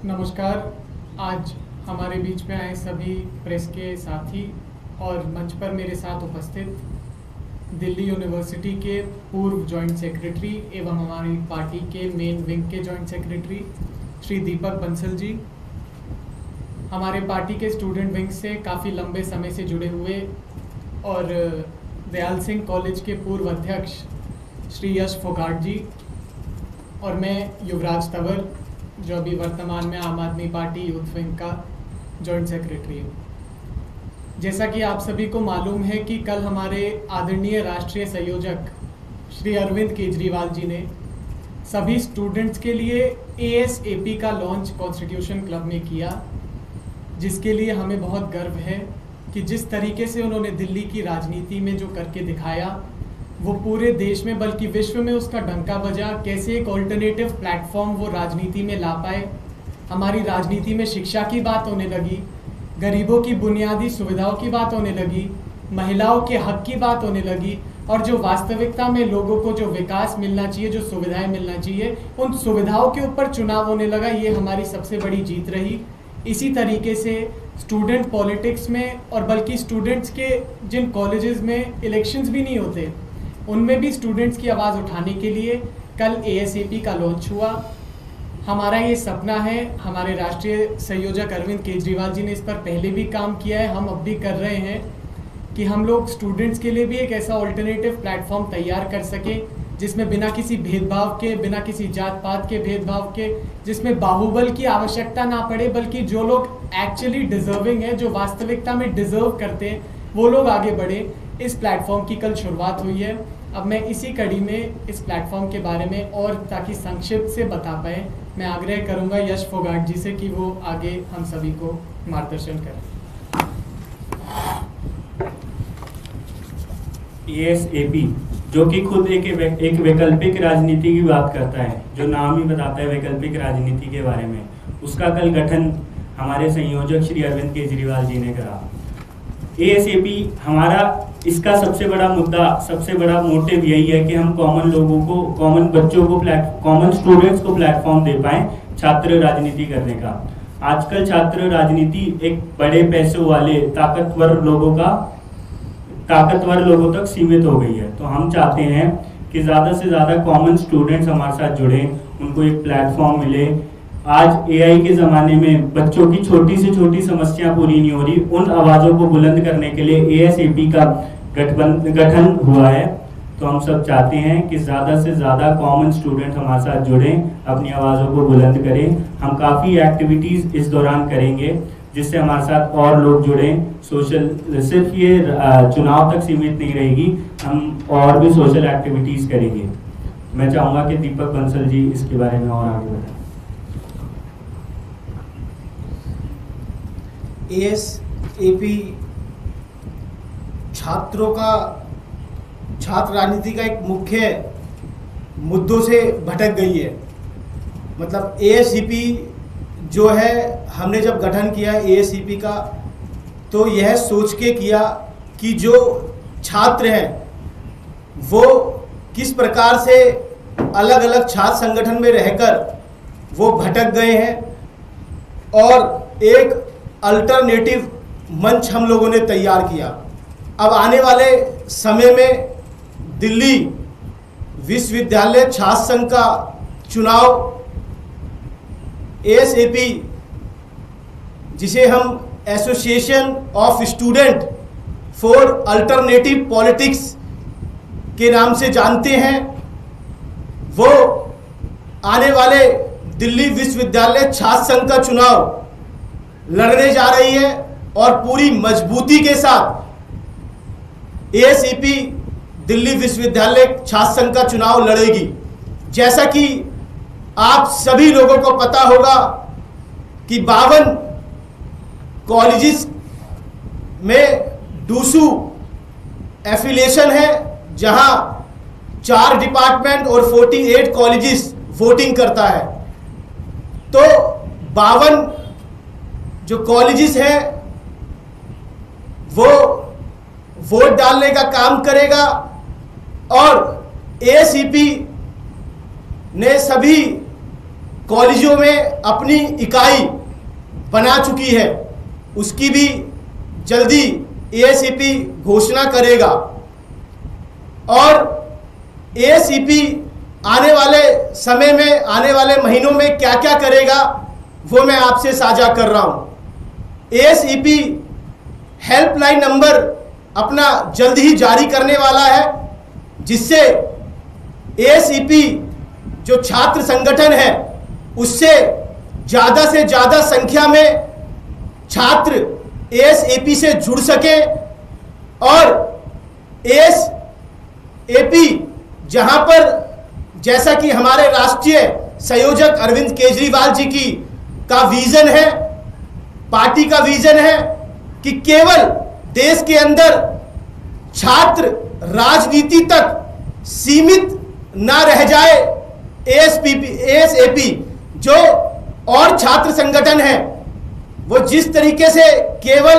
नमस्कार। आज हमारे बीच में आए सभी प्रेस के साथी और मंच पर मेरे साथ उपस्थित दिल्ली यूनिवर्सिटी के पूर्व जॉइंट सेक्रेटरी एवं हमारी पार्टी के मेन विंग के जॉइंट सेक्रेटरी श्री दीपक बंसल जी, हमारे पार्टी के स्टूडेंट विंग से काफ़ी लंबे समय से जुड़े हुए और दयाल सिंह कॉलेज के पूर्व अध्यक्ष श्री यश फोगाट जी, और मैं युवराज तंवर जो अभी वर्तमान में आम आदमी पार्टी यूथ विंग का जॉइंट सेक्रेटरी हूँ। जैसा कि आप सभी को मालूम है कि कल हमारे आदरणीय राष्ट्रीय संयोजक श्री अरविंद केजरीवाल जी ने सभी स्टूडेंट्स के लिए ASAP का लॉन्च कॉन्स्टिट्यूशन क्लब में किया, जिसके लिए हमें बहुत गर्व है कि जिस तरीके से उन्होंने दिल्ली की राजनीति में जो करके दिखाया वो पूरे देश में बल्कि विश्व में उसका डंका बजा। कैसे एक ऑल्टरनेटिव प्लेटफॉर्म वो राजनीति में ला पाए। हमारी राजनीति में शिक्षा की बात होने लगी, गरीबों की बुनियादी सुविधाओं की बात होने लगी, महिलाओं के हक की बात होने लगी, और जो वास्तविकता में लोगों को जो विकास मिलना चाहिए, जो सुविधाएं मिलना चाहिए, उन सुविधाओं के ऊपर चुनाव होने लगा। ये हमारी सबसे बड़ी जीत रही। इसी तरीके से स्टूडेंट पॉलिटिक्स में और बल्कि स्टूडेंट्स के जिन कॉलेजेस में इलेक्शंस भी नहीं होते उनमें भी स्टूडेंट्स की आवाज़ उठाने के लिए कल ASAP का लॉन्च हुआ। हमारा ये सपना है, हमारे राष्ट्रीय संयोजक अरविंद केजरीवाल जी ने इस पर पहले भी काम किया है, हम अब भी कर रहे हैं कि हम लोग स्टूडेंट्स के लिए भी एक ऐसा ऑल्टरनेटिव प्लेटफॉर्म तैयार कर सके जिसमें बिना किसी भेदभाव के, बिना किसी जात पात के भेदभाव के, जिसमें बाहुबल की आवश्यकता ना पड़े, बल्कि जो लोग एक्चुअली डिजर्विंग है, जो वास्तविकता में डिजर्व करते हैं, वो लोग आगे बढ़े। इस प्लेटफॉर्म की कल शुरुआत हुई है। अब मैं इसी कड़ी में इस प्लेटफॉर्म के बारे में और ताकि संक्षिप्त से बता पाए, मैं आग्रह करूंगा यश फोगाट जी से कि वो आगे हम सभी को मार्गदर्शन करें। ASAP जो कि खुद एक वैकल्पिक राजनीति की बात करता है, जो नाम ही बताता है वैकल्पिक राजनीति के बारे में, उसका कल गठन हमारे संयोजक श्री अरविंद केजरीवाल जी ने करा। ASAP हमारा इसका सबसे बड़ा मुद्दा, सबसे बड़ा मोटिव यही है कि हम कॉमन लोगों को, कॉमन बच्चों को, कॉमन स्टूडेंट्स को प्लेटफॉर्म दे पाएं छात्र राजनीति करने का। आजकल छात्र राजनीति एक बड़े पैसों वाले ताकतवर लोगों तक सीमित हो गई है। तो हम चाहते हैं कि ज़्यादा से ज़्यादा कॉमन स्टूडेंट्स हमारे साथ जुड़ें, उनको एक प्लेटफॉर्म मिले। आज AI के ज़माने में बच्चों की छोटी से छोटी समस्या पूरी नहीं हो रही, उन आवाज़ों को बुलंद करने के लिए ASAP का गठन हुआ है। तो हम सब चाहते हैं कि ज़्यादा से ज़्यादा कॉमन स्टूडेंट हमारे साथ जुड़ें, अपनी आवाज़ों को बुलंद करें। हम काफ़ी एक्टिविटीज़ इस दौरान करेंगे जिससे हमारे साथ और लोग जुड़ें। सोशल, सिर्फ ये चुनाव तक सीमित नहीं रहेगी, हम और भी सोशल एक्टिविटीज़ करेंगे। मैं चाहूँगा कि दीपक बंसल जी इसके बारे में और आगे बताएं। ASAP छात्र राजनीति का एक मुख्य मुद्दों से भटक गई है। मतलब ASAP जो है, हमने जब गठन किया ASAP का, तो यह सोच के किया कि जो छात्र हैं वो किस प्रकार से अलग अलग छात्र संगठन में रहकर वो भटक गए हैं, और एक अल्टरनेटिव मंच हम लोगों ने तैयार किया। अब आने वाले समय में दिल्ली विश्वविद्यालय छात्र संघ का चुनाव ASAP, जिसे हम association of student for alternative politics के नाम से जानते हैं, वो आने वाले दिल्ली विश्वविद्यालय छात्र संघ का चुनाव लड़ने जा रही है और पूरी मजबूती के साथ ASAP दिल्ली विश्वविद्यालय छात्र संघ का चुनाव लड़ेगी। जैसा कि आप सभी लोगों को पता होगा कि 52 कॉलेजेस में डूसू एफिलिएशन है, जहां 4 डिपार्टमेंट और 48 कॉलेजेस वोटिंग करता है। तो 52 जो कॉलेजेस हैं वो वोट डालने का काम करेगा, और ASAP ने सभी कॉलेजों में अपनी इकाई बना चुकी है, उसकी भी जल्दी एएसईपी घोषणा करेगा। और एएसईपी आने वाले समय में, आने वाले महीनों में क्या क्या करेगा वो मैं आपसे साझा कर रहा हूं। एएसईपी हेल्पलाइन नंबर अपना जल्द ही जारी करने वाला है, जिससे एएसईपी जो छात्र संगठन है उससे ज़्यादा से ज़्यादा संख्या में छात्र एएसएपी से जुड़ सके और एएसएपी जहां पर, जैसा कि हमारे राष्ट्रीय संयोजक अरविंद केजरीवाल जी की का विजन है, पार्टी का विजन है कि केवल देश के अंदर छात्र राजनीति तक सीमित ना रह जाए। एएसएपी जो और छात्र संगठन है वो जिस तरीके से केवल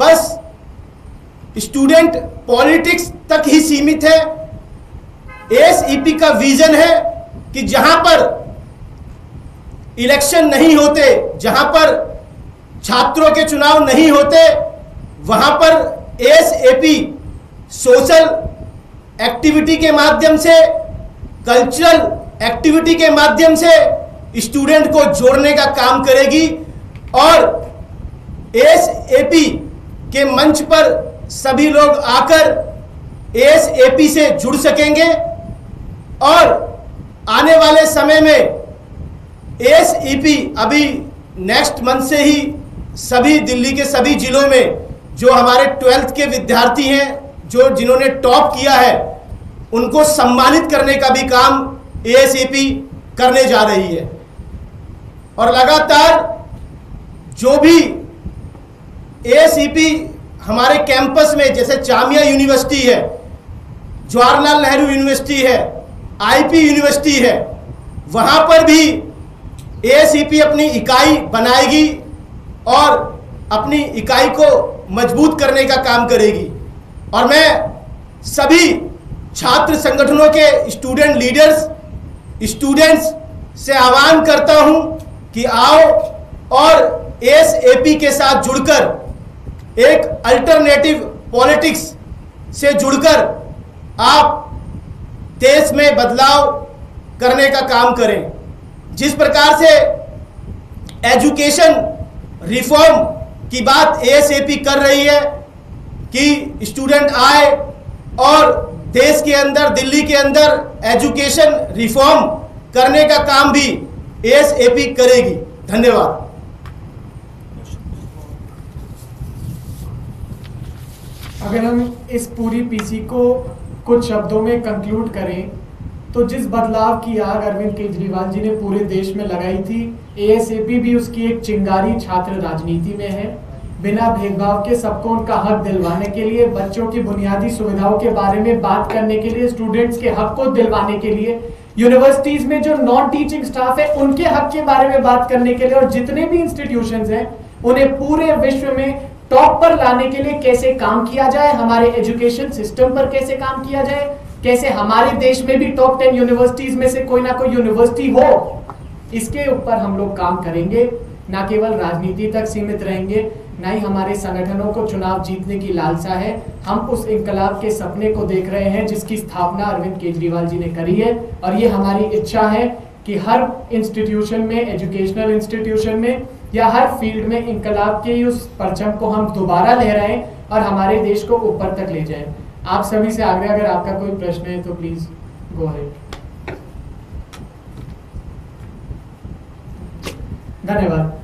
बस स्टूडेंट पॉलिटिक्स तक ही सीमित है, एएसईपी का विजन है कि जहां पर इलेक्शन नहीं होते, जहां पर छात्रों के चुनाव नहीं होते, वहां पर एएसएपी सोशल एक्टिविटी के माध्यम से, कल्चरल एक्टिविटी के माध्यम से स्टूडेंट को जोड़ने का काम करेगी और एएसएपी के मंच पर सभी लोग आकर एएसएपी से जुड़ सकेंगे। और आने वाले समय में एएसईपी अभी नेक्स्ट मंथ से ही सभी दिल्ली के सभी जिलों में जो हमारे 12th के विद्यार्थी हैं, जो जिन्होंने टॉप किया है, उनको सम्मानित करने का भी काम एएसईपी करने जा रही है। और लगातार जो भी एएसईपी हमारे कैंपस में, जैसे जामिया यूनिवर्सिटी है, जवाहरलाल नेहरू यूनिवर्सिटी है, आईपी यूनिवर्सिटी है, वहां पर भी एएसईपी अपनी इकाई बनाएगी और अपनी इकाई को मजबूत करने का काम करेगी। और मैं सभी छात्र संगठनों के स्टूडेंट लीडर्स, स्टूडेंट्स से आह्वान करता हूं कि आओ और एएसएपी के साथ जुड़कर, एक अल्टरनेटिव पॉलिटिक्स से जुड़कर आप देश में बदलाव करने का काम करें। जिस प्रकार से एजुकेशन रिफॉर्म की बात एएसएपी कर रही है कि स्टूडेंट आए और देश के अंदर, दिल्ली के अंदर एजुकेशन रिफॉर्म करने का काम भी एएसएपी करेगी। धन्यवाद। अगर हम इस पूरी पीसी को कुछ शब्दों में कंक्लूड करें तो जिस बदलाव की आग अरविंद केजरीवाल जी ने पूरे देश में लगाई थी, एएसएपी भी उसकी एक चिंगारी छात्र राजनीति में है। बिना भेदभाव के सबको उनका हक दिलवाने के लिए, बच्चों की बुनियादी सुविधाओं के बारे में बात करने के लिए, स्टूडेंट्स के हक को दिलवाने के लिए, यूनिवर्सिटीज में जो नॉन टीचिंग स्टाफ है उनके हक के बारे में बात करने के लिए, और जितने भी इंस्टीट्यूशंस हैं उन्हें पूरे विश्व में टॉप पर लाने के लिए कैसे काम किया जाए, हमारे एजुकेशन सिस्टम पर कैसे काम किया जाए, कैसे हमारे देश में भी टॉप 10 यूनिवर्सिटीज में से कोई ना कोई यूनिवर्सिटी हो, इसके ऊपर हम लोग काम करेंगे। ना केवल राजनीति तक सीमित रहेंगे, ना ही हमारे संगठनों को चुनाव जीतने की लालसा है। हम उस इंकलाब के सपने को देख रहे हैं जिसकी स्थापना अरविंद केजरीवाल जी ने करी है, और ये हमारी इच्छा है कि हर इंस्टीट्यूशन में, एजुकेशनल इंस्टीट्यूशन में या हर फील्ड में इंकलाब के उस परचम को हम दोबारा लहराएं और हमारे देश को ऊपर तक ले जाएं। आप सभी से आग्रह, अगर आपका कोई प्रश्न है तो प्लीज गो अहेड। धन्यवाद।